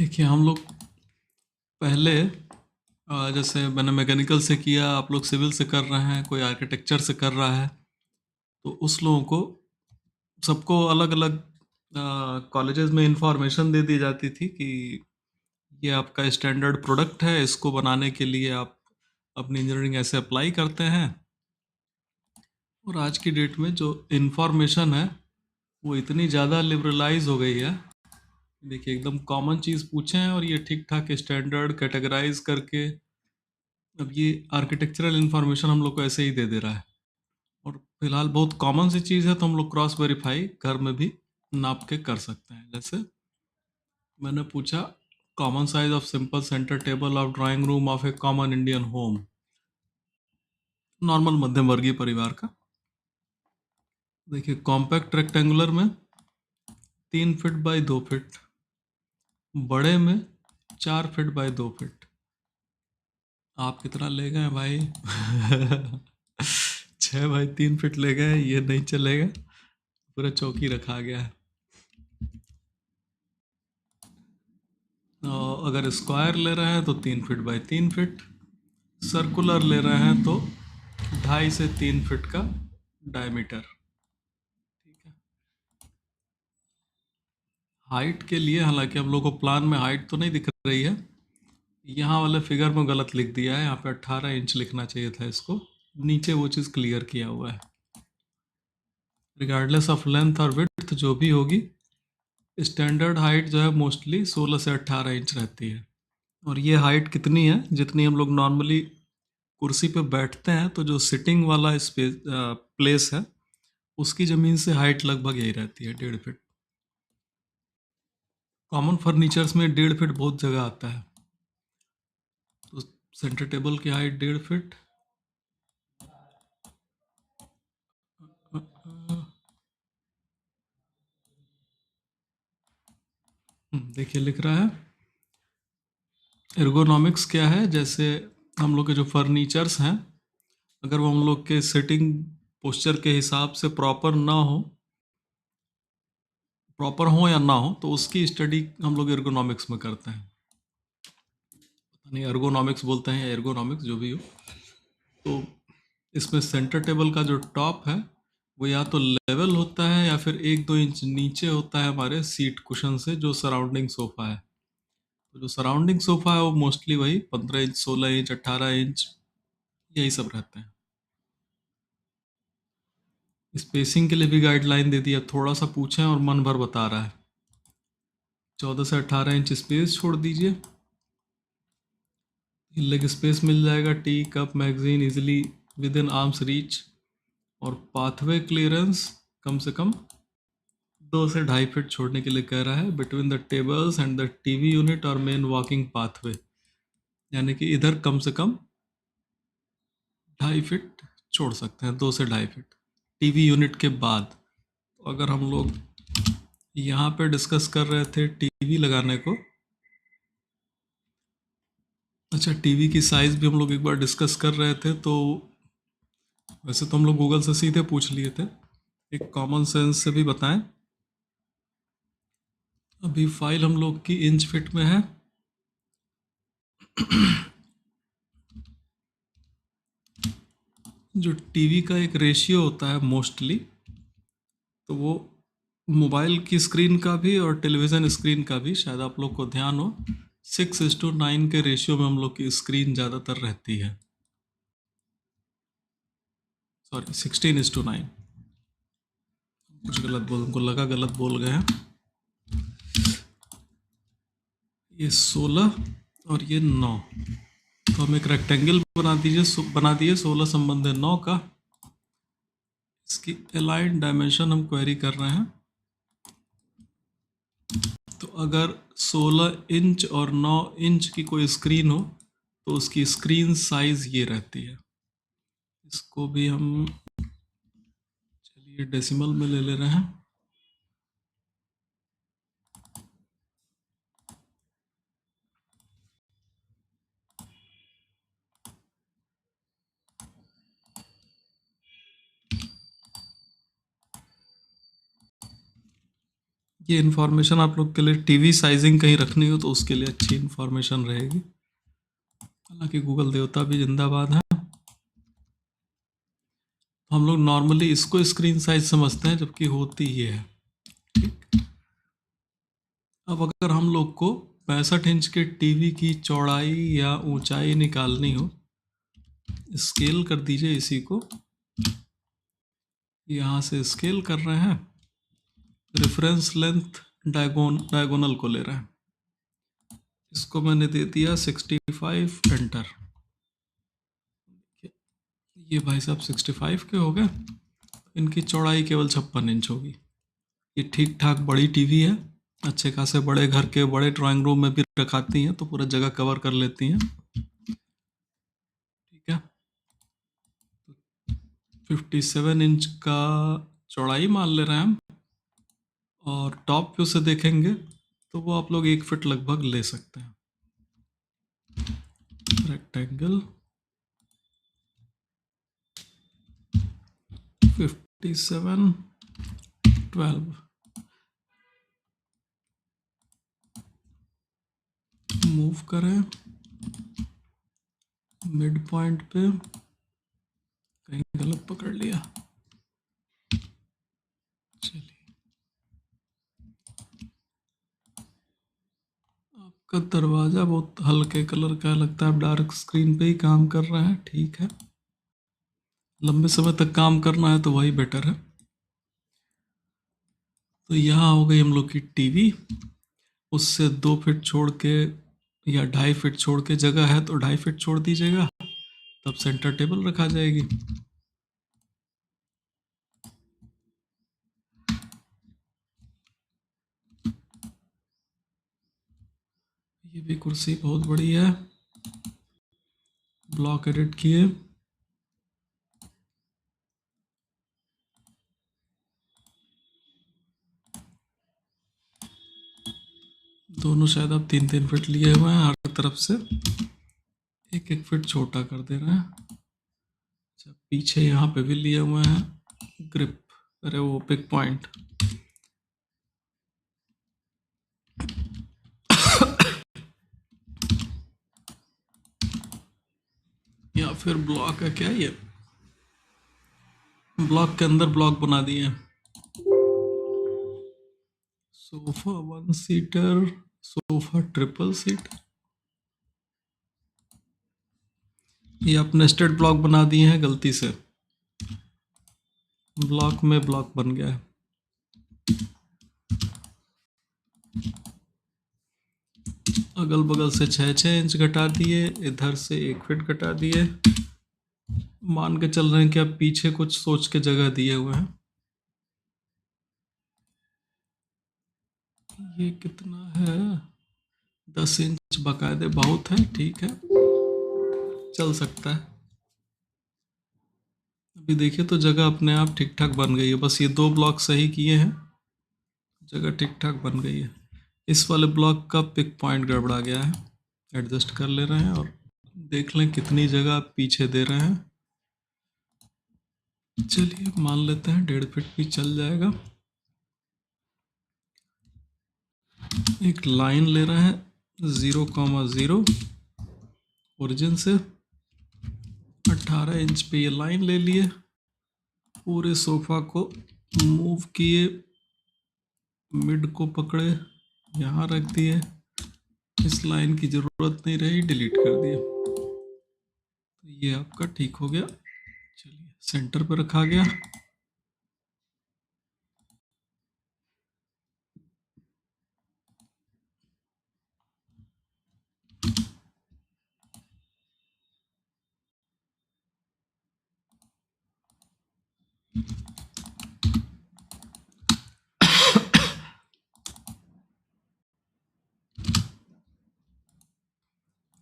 देखिए हम लोग पहले जैसे मैंने मैकेनिकल से किया, आप लोग सिविल से कर रहे हैं, कोई आर्किटेक्चर से कर रहा है, तो उस लोगों को सबको अलग अलग कॉलेजेस में इंफॉर्मेशन दे दी जाती थी कि ये आपका स्टैंडर्ड प्रोडक्ट है, इसको बनाने के लिए आप अपनी इंजीनियरिंग ऐसे अप्लाई करते हैं। और आज की डेट में जो इंफॉर्मेशन है वो इतनी ज़्यादा लिबरलाइज हो गई है। देखिए एकदम कॉमन चीज़ पूछें और ये ठीक ठाक स्टैंडर्ड कैटेगराइज करके अब ये आर्किटेक्चरल इंफॉर्मेशन हम लोग को ऐसे ही दे दे रहा है। और फिलहाल बहुत कॉमन सी चीज़ है, तो हम लोग क्रॉस वेरीफाई घर में भी नाप के कर सकते हैं। जैसे मैंने पूछा common size of simple centre table of drawing room of A common Indian home, normal मध्यम वर्गीय परिवार का। देखिए कॉम्पैक्ट रेक्टेंगुलर में 3 फीट बाई 2 फीट, बड़े में 4 फीट बाई 2 फीट। आप कितना ले गए भाई? 6 बाई 3 फीट ले गए, ये नहीं चलेगा, पूरा चौकी रखा गया है। अगर स्क्वायर ले रहे हैं तो 3 फीट बाई 3 फीट, सर्कुलर ले रहे हैं तो 2.5 से 3 फीट का डायमीटर। ठीक है। हाइट के लिए हालांकि हम लोग को प्लान में हाइट तो नहीं दिख रही है, यहाँ वाले फिगर में गलत लिख दिया है, यहाँ पे 18 इंच लिखना चाहिए था इसको, नीचे वो चीज़ क्लियर किया हुआ है। रिगार्डलेस ऑफ लेंथ और विड्थ जो भी होगी, स्टैंडर्ड हाइट जो है मोस्टली 16 से 18 इंच रहती है। और ये हाइट कितनी है, जितनी हम लोग नॉर्मली कुर्सी पे बैठते हैं तो जो सिटिंग वाला स्पेस प्लेस है उसकी ज़मीन से हाइट लगभग यही रहती है, 1.5 फीट। कॉमन फर्नीचर्स में 1.5 फीट बहुत जगह आता है, तो सेंटर टेबल की हाइट 1.5 फीट। देखिए लिख रहा है एर्गोनॉमिक्स क्या है। जैसे हम लोग के जो फर्नीचर्स हैं, अगर वो हम लोग के सिटिंग पोस्चर के हिसाब से प्रॉपर हो या ना हो, तो उसकी स्टडी हम लोग एर्गोनॉमिक्स में करते हैं। नहीं, एर्गोनॉमिक्स बोलते हैं या एर्गोनॉमिक्स, जो भी हो। तो इसमें सेंटर टेबल का जो टॉप है वो या तो लेवल होता है या फिर 1-2 इंच नीचे होता है हमारे सीट कुशन से, जो सराउंडिंग सोफा है। तो जो सराउंडिंग सोफा है वो मोस्टली वही 15 इंच, 16 इंच, 18 इंच, यही सब रहते हैं। स्पेसिंग के लिए भी गाइडलाइन दे दिया, थोड़ा सा पूछें और मन भर बता रहा है। 14 से 18 इंच स्पेस छोड़ दीजिए, लेग स्पेस मिल जाएगा, tea cup magazine easily with in arms reach. और पाथवे क्लियरेंस कम से कम 2 से 2.5 फीट छोड़ने के लिए कह रहा है, between the tables and the TV unit और मेन वॉकिंग पाथवे, यानी कि इधर कम से कम 2.5 फीट छोड़ सकते हैं, 2 से 2.5 फीट टीवी यूनिट के बाद। तो अगर हम लोग यहाँ पे डिस्कस कर रहे थे टीवी लगाने को, अच्छा टीवी की साइज़ भी हम लोग एक बार डिस्कस कर रहे थे, तो वैसे तो हम लोग गूगल से सीधे पूछ लिए थे, एक कॉमन सेंस से भी बताएं। अभी फाइल हम लोग की इंच फिट में है। जो टीवी का एक रेशियो होता है मोस्टली, तो वो मोबाइल की स्क्रीन का भी और टेलीविज़न स्क्रीन का भी, शायद आप लोग को ध्यान हो, 6:9 के रेशियो में हम लोग की स्क्रीन ज़्यादातर रहती है। सॉरी, 16:9। कुछ गलत बोल, उनको लगा गलत बोल गए हैं। ये 16 और ये 9, तो हम एक रेक्टेंगल बना दिए 16 संबंध 9 का। इसकी अलाइन डायमेंशन हम क्वेरी कर रहे हैं। तो अगर 16 इंच और 9 इंच की कोई स्क्रीन हो तो उसकी स्क्रीन साइज ये रहती है। इसको भी हम चलिए डेसिमल में ले ले रहे हैं। ये इन्फॉर्मेशन आप लोग के लिए टीवी साइजिंग कहीं रखनी हो तो उसके लिए अच्छी इन्फॉर्मेशन रहेगी। हालांकि गूगल देवता भी जिंदाबाद है। हम लोग नॉर्मली इसको स्क्रीन साइज समझते हैं, जबकि होती ये है। ठीक। अब अगर हम लोग को 65 इंच के टीवी की चौड़ाई या ऊंचाई निकालनी हो, स्केल कर दीजिए इसी को, यहाँ से स्केल कर रहे हैं, रेफरेंस लेंथ डायगोनल को ले रहे हैं। इसको मैंने दे दिया 65, एंटर। ये भाई साहब 65 के हो गए। इनकी चौड़ाई केवल 56 इंच होगी। ये ठीक ठाक बड़ी टीवी है, अच्छे खासे बड़े घर के बड़े ड्राइंग रूम में भी रखाती हैं तो पूरा जगह कवर कर लेती हैं। ठीक है, 57 इंच का चौड़ाई मान ले रहे हैं हम, और टॉप व्यू से देखेंगे तो वो आप लोग 1 फीट लगभग ले सकते हैं। रेक्टेंगल 57, 12 मूव करें मिड पॉइंट पे, कहीं गलत पकड़ लिया। चलिए, आपका दरवाजा बहुत हल्के कलर का लगता है, आप डार्क स्क्रीन पे ही काम कर रहे हैं। ठीक है, लंबे समय तक काम करना है तो वही बेटर है। तो यहाँ हो गई हम लोग की टीवी। उससे 2 फीट छोड़ के या 2.5 फीट छोड़ के जगह है तो 2.5 फीट छोड़ दीजिएगा, तब सेंटर टेबल रखा जाएगी। ये भी कुर्सी बहुत बड़ी है। ब्लॉक एडिट किए, दोनों शायद आप 3-3 फीट लिए हुए हैं, हर तरफ से 1-1 फीट छोटा कर दे रहे हैं। अच्छा, पीछे यहाँ पे भी लिए हुए हैं ग्रिप, अरे वो पिक पॉइंट। या फिर ब्लॉक है क्या, ये ब्लॉक के अंदर ब्लॉक बना दिए हैं। Sofa 1 seater, sofa triple seater, ये आप नेस्टेड ब्लॉक बना दिए हैं गलती से, ब्लॉक में ब्लॉक बन गया है। अगल बगल से 6-6 इंच घटा दिए, इधर से 1 फीट घटा दिए। मान के चल रहे हैं कि आप पीछे कुछ सोच के जगह दिए हुए हैं। ये कितना है, 10 इंच बकायदे बहुत है। ठीक है, चल सकता है। अभी देखिए तो जगह अपने आप ठीक ठाक बन गई है, बस ये 2 ब्लॉक सही किए हैं, जगह ठीक ठाक बन गई है। इस वाले ब्लॉक का पिक पॉइंट गड़बड़ा गया है, एडजस्ट कर ले रहे हैं और देख लें कितनी जगह आप पीछे दे रहे हैं। चलिए मान लेते हैं 1.5 फीट भी चल जाएगा। एक लाइन ले रहे हैं 0,0 ओरिजिन से, 18 इंच पे ये लाइन ले लिए, पूरे सोफा को मूव किए, मिड को पकड़े, यहाँ रख दिए, इस लाइन की ज़रूरत नहीं रही, डिलीट कर दिए। तो ये आपका ठीक हो गया। चलिए, सेंटर पर रखा गया।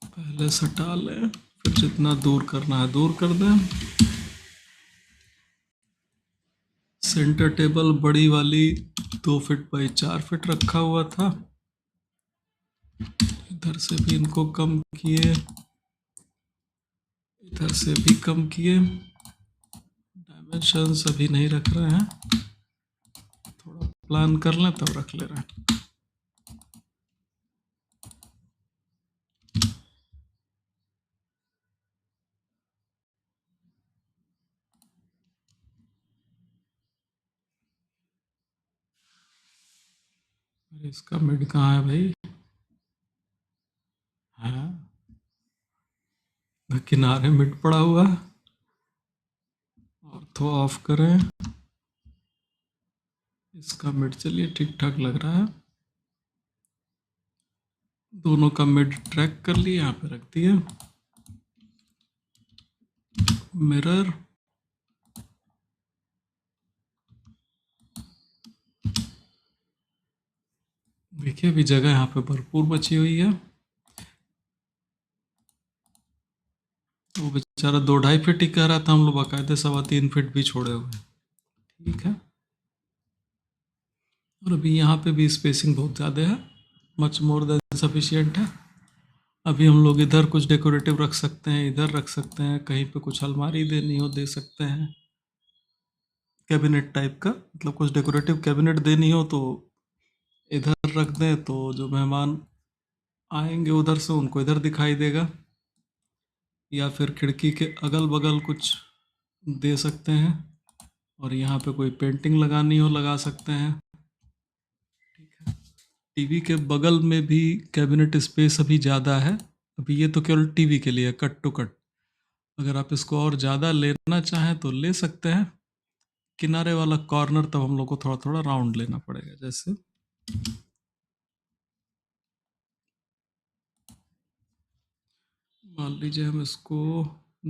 पहले सटा लें, फिर जितना दूर करना है दूर कर दें। सेंटर टेबल बड़ी वाली 2 फीट बाई 4 फीट रखा हुआ था, इधर से भी इनको कम किए, इधर से भी कम किए। डायमेंशंस अभी नहीं रख रहे हैं, थोड़ा प्लान कर लें तब रख ले रहे हैं। अरे इसका मिड कहाँ है भाई? है किनारे मिड पड़ा हुआ है। ऑर्थो ऑफ करें, इसका मिड चलिए ठीक ठाक लग रहा है। दोनों का मिड ट्रैक कर लिया, यहाँ पे रख दिए। मिरर, देखिए अभी जगह यहाँ पे भरपूर बची हुई है। वो बेचारा 2-2.5 फीट ही कह रहा था, हम लोग बाकायदे 3.25 फीट भी छोड़े हुए हैं। ठीक है, और अभी यहाँ पे भी स्पेसिंग बहुत ज़्यादा है, मच मोर देन सफिशियंट है। अभी हम लोग इधर कुछ डेकोरेटिव रख सकते हैं, इधर रख सकते हैं, कहीं पे कुछ अलमारी देनी हो दे सकते हैं, कैबिनेट टाइप का, मतलब कुछ डेकोरेटिव कैबिनेट देनी हो तो इधर रख दें, तो जो मेहमान आएंगे उधर से उनको इधर दिखाई देगा। या फिर खिड़की के अगल बगल कुछ दे सकते हैं, और यहाँ पे कोई पेंटिंग लगानी हो लगा सकते हैं। टीवी के बगल में भी कैबिनेट स्पेस अभी ज़्यादा है। अभी ये तो केवल टीवी के लिए कट टू कट, अगर आप इसको और ज़्यादा लेना चाहें तो ले सकते हैं। किनारे वाला कॉर्नर तब हम लोग को थोड़ा थोड़ा राउंड लेना पड़ेगा। जैसे मान लीजिए हम इसको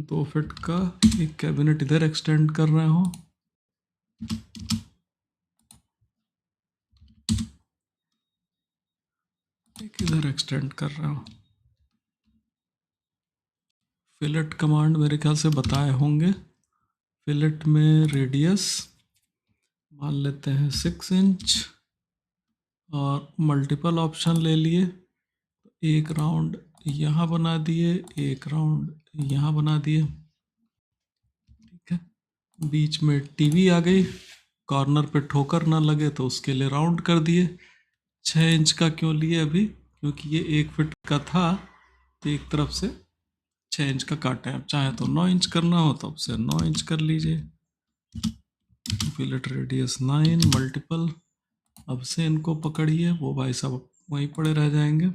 2 फीट का एक कैबिनेट इधर एक्सटेंड कर रहे हो, एक इधर एक्सटेंड कर रहे हो। फिलेट कमांड मेरे ख्याल से बताए होंगे। फिलेट में रेडियस मान लेते हैं 6 इंच, और मल्टीपल ऑप्शन ले लिए। एक राउंड यहाँ बना दिए, एक राउंड यहाँ बना दिए। ठीक है, बीच में टीवी आ गई, कॉर्नर पे ठोकर ना लगे तो उसके लिए राउंड कर दिए। 6 इंच का क्यों लिए अभी? क्योंकि ये 1 फीट का था, तो एक तरफ से 6 इंच का काटे। आप चाहे तो 9 इंच करना हो तो आपसे 9 इंच कर लीजिए। Fillet radius 9 multiple. अब से इनको पकड़िए, वो भाई साहब वहीं पड़े रह जाएंगे।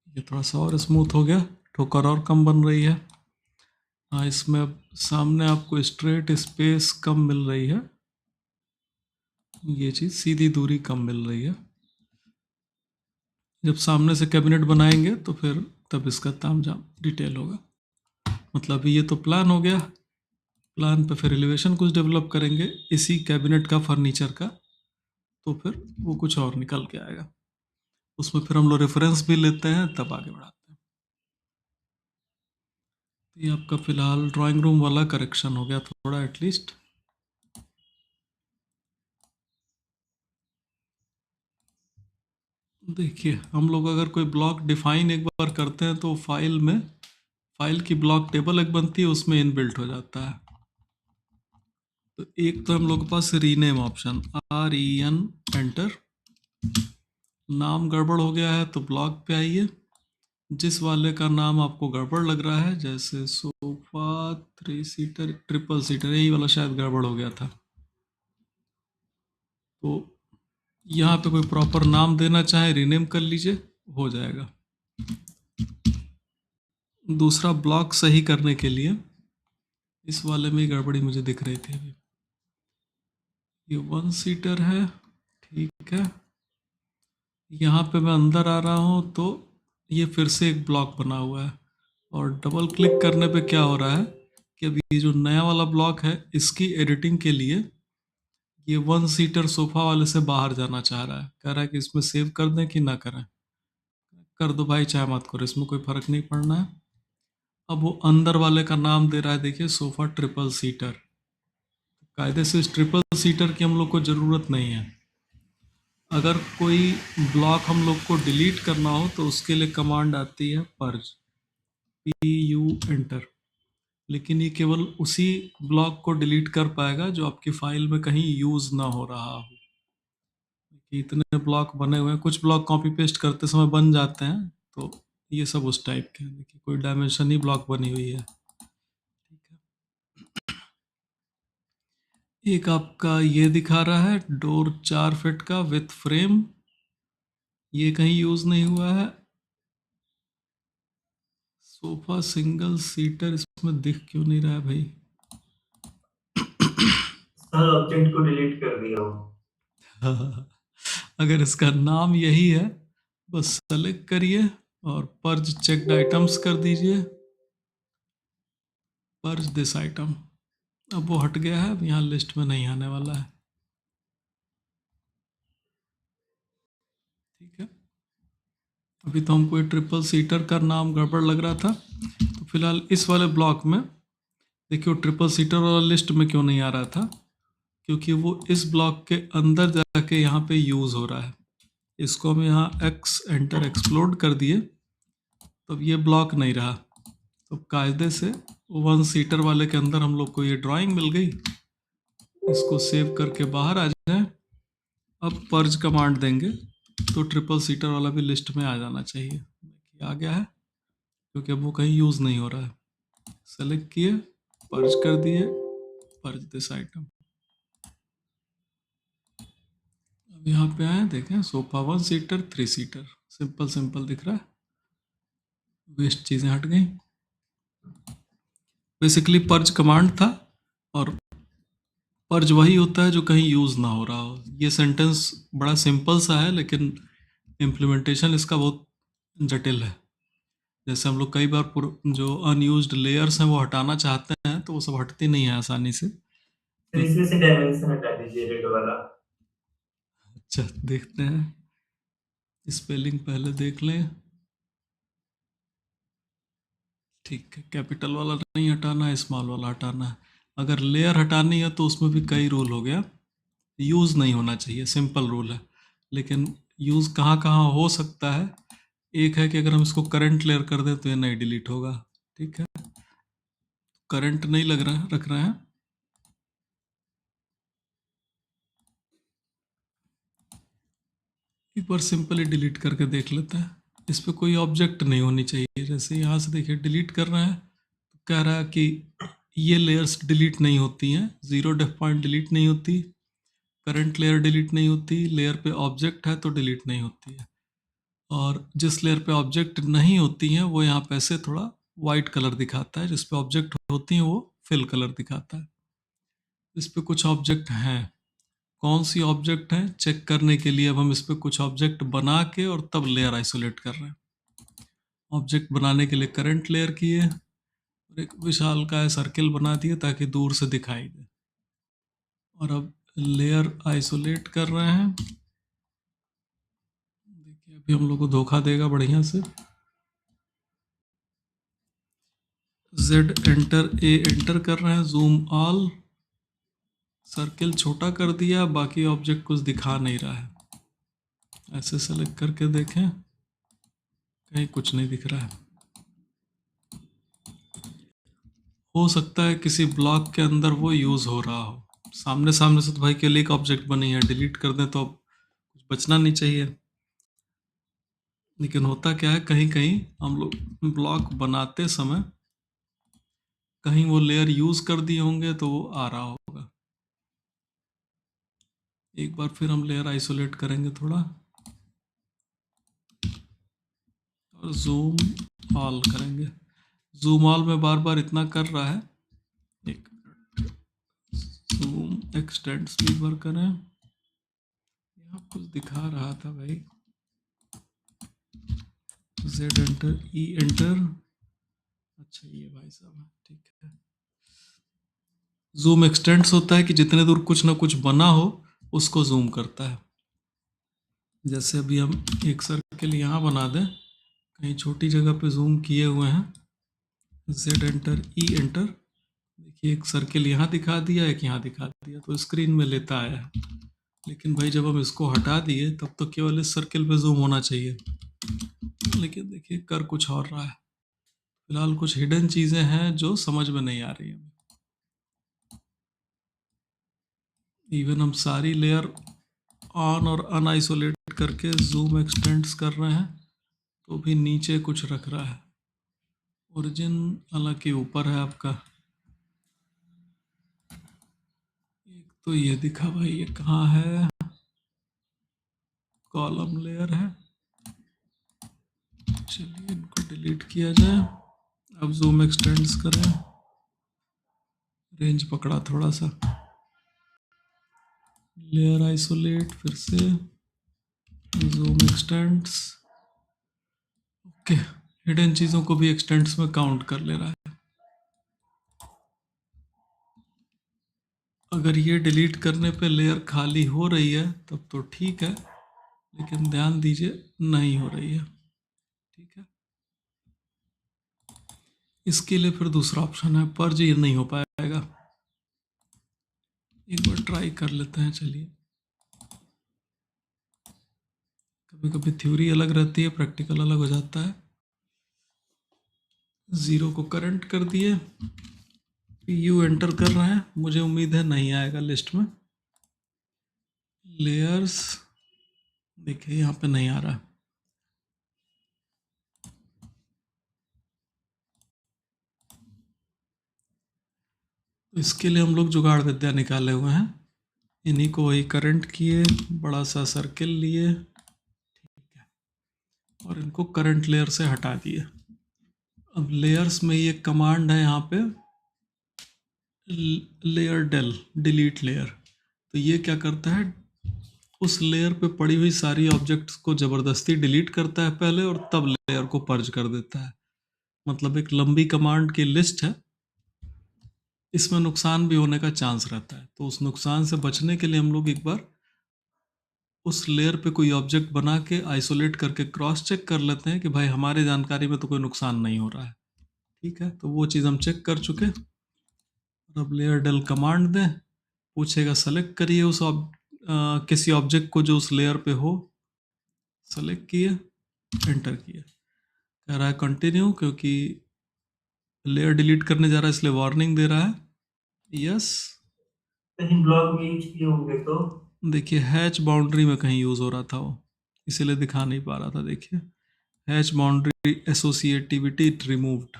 ये थोड़ा सा और स्मूथ हो गया, ठोकर और कम बन रही है। हाँ, इसमें अब सामने आपको स्ट्रेट स्पेस कम मिल रही है, ये चीज़ सीधी दूरी कम मिल रही है। जब सामने से कैबिनेट बनाएंगे तो फिर तब इसका तामझाम डिटेल होगा। मतलब ये तो प्लान हो गया, प्लान पे फिर एलिवेशन कुछ डेवलप करेंगे इसी कैबिनेट का, फर्नीचर का, तो फिर वो कुछ और निकल के आएगा। उसमें फिर हम लोग रेफरेंस भी लेते हैं, तब आगे बढ़ाते हैं। तो ये आपका फिलहाल ड्राइंग रूम वाला करेक्शन हो गया थोड़ा एटलीस्ट। देखिए हम लोग अगर कोई ब्लॉक डिफाइन एक बार करते हैं तो फाइल में, फाइल की ब्लॉक टेबल एक बनती है, उसमें इनबिल्ट हो जाता है। तो एक तो हम लोग के पास रीनेम ऑप्शन, REN एंटर। नाम गड़बड़ हो गया है तो ब्लॉक पे आइए, जिस वाले का नाम आपको गड़बड़ लग रहा है, जैसे सोफा 3 सीटर ट्रिपल सीटर, यही वाला शायद गड़बड़ हो गया था, तो यहाँ पे कोई प्रॉपर नाम देना चाहे रीनेम कर लीजिए, हो जाएगा। दूसरा ब्लॉक सही करने के लिए, इस वाले में गड़बड़ी मुझे दिख रही थी अभी। ये 1 सीटर है, ठीक है। यहाँ पे मैं अंदर आ रहा हूँ तो ये फिर से एक ब्लॉक बना हुआ है, और डबल क्लिक करने पे क्या हो रहा है कि अभी ये जो नया वाला ब्लॉक है, इसकी एडिटिंग के लिए ये 1 सीटर सोफा वाले से बाहर जाना चाह रहा है, कह रहा है कि इसमें सेव कर दें कि ना करें। कर दो भाई, चाहे मत करो, इसमें कोई फर्क नहीं पड़ना है। अब वो अंदर वाले का नाम दे रहा है, देखिए सोफा ट्रिपल सीटर। कायदे से इस ट्रिपल सीटर की हम लोग को ज़रूरत नहीं है। अगर कोई ब्लॉक हम लोग को डिलीट करना हो तो उसके लिए कमांड आती है पर्ज, PU एंटर। लेकिन ये केवल उसी ब्लॉक को डिलीट कर पाएगा जो आपकी फाइल में कहीं यूज ना हो रहा हो। कि इतने ब्लॉक बने हुए हैं, कुछ ब्लॉक कॉपी पेस्ट करते समय बन जाते हैं, तो ये सब उस टाइप के हैं। देखिए कोई डायमेंशन ही ब्लॉक बनी हुई है। ठीक है, एक आपका ये दिखा रहा है डोर 4 फीट का विथ फ्रेम, ये कहीं यूज नहीं हुआ है। सोफा सिंगल सीटर, इसमें दिख क्यों नहीं रहा है भाई? हर ऑब्जेक्ट को डिलीट कर दिया हो। अगर इसका नाम यही है, बस सेलेक्ट करिए और पर्ज चेक्ड आइटम्स कर दीजिए, पर्ज दिस आइटम। अब वो हट गया है, अब यहाँ लिस्ट में नहीं आने वाला है। ठीक है, अभी तो हमको ये ट्रिपल सीटर का नाम गड़बड़ लग रहा था, तो फिलहाल इस वाले ब्लॉक में देखिए वो ट्रिपल सीटर वाला लिस्ट में क्यों नहीं आ रहा था, क्योंकि वो इस ब्लॉक के अंदर जाके यहाँ पे यूज हो रहा है। इसको हम यहाँ एक्स एंटर एक्सप्लोड कर दिए, तब ये ब्लॉक नहीं रहा। तो कायदे से 1 सीटर वाले के अंदर हम लोग को ये ड्राइंग मिल गई। इसको सेव करके बाहर आ जाए, अब पर्ज कमांड देंगे तो ट्रिपल सीटर वाला भी लिस्ट में आ जाना चाहिए। आ गया है, क्योंकि अब वो कहीं यूज नहीं हो रहा है। सेलेक्ट किए, पर्ज कर दिए, पर्ज दिस आइटम। अब यहाँ पे आए, देखें sofa 1 seater 3 seater, simple simple दिख रहा है, वेस्ट चीजें हट गई। बेसिकली पर्ज कमांड था, और पर्ज वही होता है जो कहीं यूज ना हो रहा हो। ये सेंटेंस बड़ा सिंपल सा है, लेकिन इम्प्लीमेंटेशन इसका बहुत जटिल है। जैसे हम लोग कई बार जो अनयूज्ड लेयर्स हैं वो हटाना चाहते हैं, तो वो सब हटती नहीं है आसानी से। फिर तो इसमें से डायमेंशन हटा दीजिए रेड वाला। अच्छा, देखते हैं, स्पेलिंग पहले देख लें। ठीक है, कैपिटल वाला नहीं हटाना है, स्मॉल वाला हटाना है। अगर लेयर हटानी है तो उसमें भी कई रूल हो गया। यूज़ नहीं होना चाहिए, सिंपल रूल है, लेकिन यूज़ कहाँ कहाँ हो सकता है। एक है कि अगर हम इसको करंट लेयर कर दें तो ये नहीं डिलीट होगा। ठीक है, करंट नहीं लग रहा है, रख रहे हैं। एक बार सिंपली डिलीट करके देख लेते हैं। इस पर कोई ऑब्जेक्ट नहीं होनी चाहिए। जैसे यहाँ से देखिए डिलीट कर रहे हैं, तो कह रहा है कि ये लेयर्स डिलीट नहीं होती हैं, जीरो डेफ पॉइंट डिलीट नहीं होती, करंट लेयर डिलीट नहीं होती, लेयर पे ऑब्जेक्ट है तो डिलीट नहीं होती है। और जिस लेयर पे ऑब्जेक्ट नहीं होती हैं वो यहाँ पे ऐसे थोड़ा वाइट कलर दिखाता है, जिस पे ऑब्जेक्ट होती हैं वो फिल कलर दिखाता है। इस पे कुछ ऑब्जेक्ट हैं, कौन सी ऑब्जेक्ट हैं चेक करने के लिए अब हम इस पे कुछ ऑब्जेक्ट बना के और तब लेयर आइसोलेट कर रहे हैं। ऑब्जेक्ट बनाने के लिए करंट लेयर किए और एक विशाल का सर्किल बना दिए ताकि दूर से दिखाई दे, और अब लेयर आइसोलेट कर रहे हैं। देखिए अभी हम लोग को धोखा देगा बढ़िया से। Z एंटर, A एंटर कर रहे हैं, जूम ऑल, सर्किल छोटा कर दिया, बाकी ऑब्जेक्ट कुछ दिखा नहीं रहा है। ऐसे सेलेक्ट करके देखें, कहीं कुछ नहीं दिख रहा है। हो सकता है किसी ब्लॉक के अंदर वो यूज हो रहा हो। सामने सामने से तो भाई केवल एक ऑब्जेक्ट बनी है, डिलीट कर दें तो अब कुछ बचना नहीं चाहिए। लेकिन होता क्या है, कहीं कहीं हम लोग ब्लॉक बनाते समय कहीं वो लेयर यूज कर दिए होंगे तो वो आ रहा होगा। एक बार फिर हम लेयर आइसोलेट करेंगे थोड़ा, और जूम ऑल करेंगे। जूम ऑल में बार बार इतना कर रहा है, एक जूम एक्सटेंड्स भी बार करें। यहाँ कुछ दिखा रहा था भाई, Z एंटर, E एंटर, अच्छा ये भाई साहब ठीक है। जूम एक्सटेंड्स होता है कि जितने दूर कुछ ना कुछ बना हो उसको जूम करता है। जैसे अभी हम एक सर्कल यहाँ बना दें, कहीं छोटी जगह पे जूम किए हुए हैं, Z एंटर, E एंटर, देखिए एक सर्किल यहाँ दिखा दिया, एक यहाँ दिखा दिया, तो स्क्रीन में लेता आया है। लेकिन भाई जब हम इसको हटा दिए तब तो केवल इस सर्किल पे जूम होना चाहिए, लेकिन देखिए कर कुछ और रहा है। फिलहाल कुछ हिडन चीज़ें हैं जो समझ में नहीं आ रही हैं। इवन हम सारी लेयर ऑन और अनआइसोलेट करके जूम एक्सटेंड्स कर रहे हैं तो भी नीचे कुछ रख रहा है। ओरिजिन हालांकि ऊपर है आपका। एक तो ये दिखा भाई, ये कहाँ है? कॉलम लेयर है। चलिए इनको डिलीट किया जाए। अब जूम एक्सटेंड्स करें, रेंज पकड़ा थोड़ा सा। लेयर आइसोलेट, फिर से जूम एक्सटेंड्स। ओके, हिडन चीज़ों को भी एक्सटेंड्स में काउंट कर ले रहा है। अगर ये डिलीट करने पे लेयर खाली हो रही है तब तो ठीक है, लेकिन ध्यान दीजिए नहीं हो रही है। ठीक है, इसके लिए फिर दूसरा ऑप्शन है, पर्ज ये नहीं हो पाएगा। एक बार ट्राई कर लेते हैं। चलिए, कभी कभी थ्योरी अलग रहती है, प्रैक्टिकल अलग हो जाता है। 0 को करंट कर दिए, यू एंटर कर रहे हैं, मुझे उम्मीद है नहीं आएगा लिस्ट में। लेयर्स देखिए यहाँ पे नहीं आ रहा। तो इसके लिए हम लोग जुगाड़ विद्या निकाले हुए हैं। इन्हीं को वही करंट किए, बड़ा सा सर्किल लिए, ठीक है, और इनको करंट लेयर से हटा दिए। अब लेयर्स में ये कमांड है यहाँ पे, लेयर डेल, डिलीट लेयर। तो ये क्या करता है, उस लेयर पे पड़ी हुई सारी ऑब्जेक्ट्स को ज़बरदस्ती डिलीट करता है पहले, और तब लेयर को पर्ज कर देता है। मतलब एक लंबी कमांड की लिस्ट है, इसमें नुकसान भी होने का चांस रहता है। तो उस नुकसान से बचने के लिए हम लोग एक बार उस लेयर पे कोई ऑब्जेक्ट बना के आइसोलेट करके क्रॉस चेक कर लेते हैं कि भाई हमारे जानकारी में तो कोई नुकसान नहीं हो रहा है। ठीक है, तो वो चीज़ हम चेक कर चुके। अब लेयर डेल कमांड दें, पूछेगा सेलेक्ट करिए उस किसी ऑब्जेक्ट को जो उस लेयर पे हो। सेलेक्ट किए, एंटर किए, कह रहा है कंटिन्यू, क्योंकि लेयर डिलीट करने जा रहा है इसलिए वार्निंग दे रहा है। यस, कहीं ब्लॉक में यूज किए होंगे तो देखिए हैच बाउंड्री में कहीं यूज़ हो रहा था वो, इसीलिए दिखा नहीं पा रहा था। देखिए हैच बाउंड्री एसोसिएटिविटी रिमूव्ड,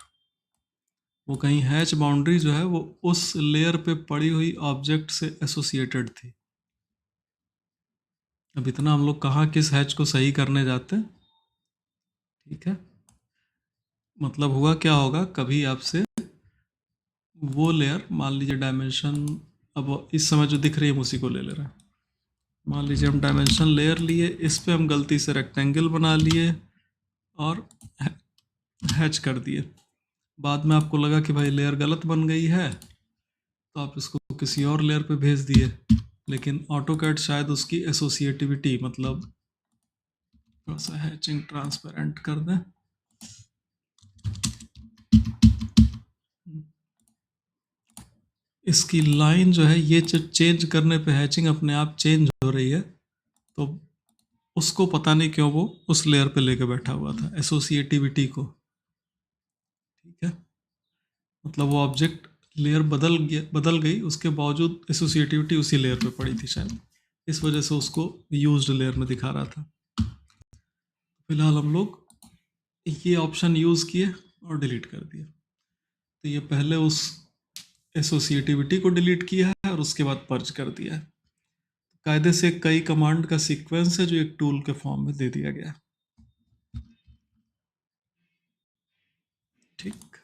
वो कहीं हैच बाउंड्री जो है वो उस लेयर पे पड़ी हुई ऑब्जेक्ट से एसोसिएटेड थी। अब इतना हम लोग कहाँ किस हैच को सही करने जाते हैं। ठीक है, मतलब हुआ क्या होगा, कभी आपसे वो लेयर, मान लीजिए डायमेंशन, अब इस समय जो दिख रही है उसी को ले ले रहा है। मान लीजिए हम डायमेंशन लेयर लिए, इस पे हम गलती से रेक्टेंगल बना लिए और हैच कर दिए। बाद में आपको लगा कि भाई लेयर गलत बन गई है, तो आप इसको किसी और लेयर पे भेज दिए, लेकिन ऑटोकैड शायद उसकी एसोसिएटिविटी, मतलब थोड़ा सा हैचिंग ट्रांसपेरेंट कर दें, इसकी लाइन जो है ये चेंज करने पे हैचिंग अपने आप चेंज हो रही है, तो उसको पता नहीं क्यों वो उस लेयर पे लेके बैठा हुआ था एसोसिएटिविटी को। ठीक है, मतलब वो ऑब्जेक्ट लेयर बदल गई, उसके बावजूद एसोसिएटिविटी उसी लेयर पे पड़ी थी शायद, इस वजह से उसको यूज्ड लेयर में दिखा रहा था। फिलहाल हम लोग ये ऑप्शन यूज़ किए और डिलीट कर दिया। तो ये पहले उस एसोसिएटिविटी को डिलीट किया है और उसके बाद पर्ज कर दिया है। कायदे से कई कमांड का सीक्वेंस है जो एक टूल के फॉर्म में दे दिया गया। ठीक।